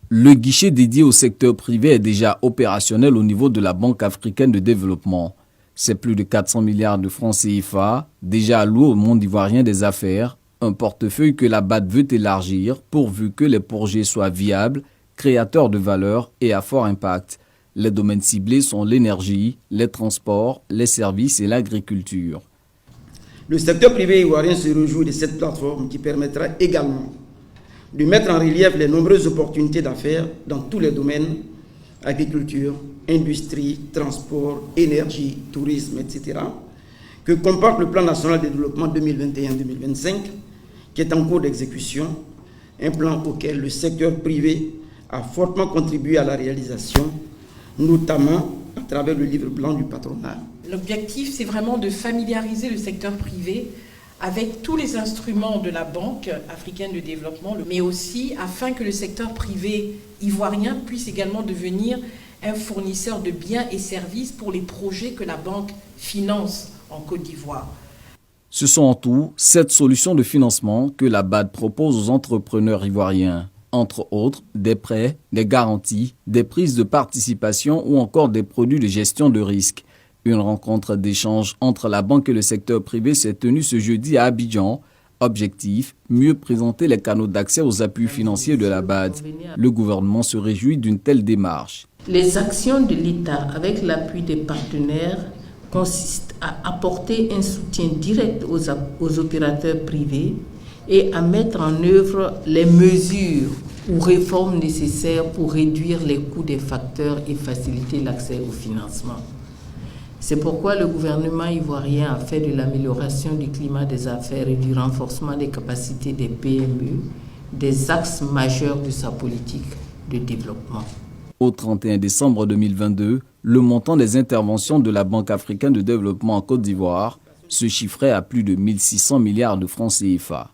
Le guichet dédié au secteur privé est déjà opérationnel au niveau de la Banque africaine de développement. C'est plus de 400 milliards de francs CFA déjà alloués au monde ivoirien des affaires, un portefeuille que la BAD veut élargir pourvu que les projets soient viables, créateurs de valeur et à fort impact. Les domaines ciblés sont l'énergie, les transports, les services et l'agriculture. Le secteur privé ivoirien se réjouit de cette plateforme qui permettra également de mettre en relief les nombreuses opportunités d'affaires dans tous les domaines, agriculture, industrie, transport, énergie, tourisme, etc., que comporte le plan national de développement 2021-2025, qui est en cours d'exécution, un plan auquel le secteur privé a fortement contribué à la réalisation, notamment à travers le livre blanc du patronat. L'objectif, c'est vraiment de familiariser le secteur privé avec tous les instruments de la Banque africaine de développement, mais aussi afin que le secteur privé ivoirien puisse également devenir un fournisseur de biens et services pour les projets que la Banque finance en Côte d'Ivoire. Ce sont en tout 7 solutions de financement que la BAD propose aux entrepreneurs ivoiriens. Entre autres, des prêts, des garanties, des prises de participation ou encore des produits de gestion de risque. Une rencontre d'échange entre la banque et le secteur privé s'est tenue ce jeudi à Abidjan. Objectif, mieux présenter les canaux d'accès aux appuis financiers de la BAD. Le gouvernement se réjouit d'une telle démarche. Les actions de l'État avec l'appui des partenaires consistent à apporter un soutien direct aux opérateurs privés et à mettre en œuvre les mesures ou réformes nécessaires pour réduire les coûts des facteurs et faciliter l'accès au financement. C'est pourquoi le gouvernement ivoirien a fait de l'amélioration du climat des affaires et du renforcement des capacités des PME des axes majeurs de sa politique de développement. Au 31 décembre 2022, le montant des interventions de la Banque africaine de développement en Côte d'Ivoire se chiffrait à plus de 1600 milliards de francs CFA.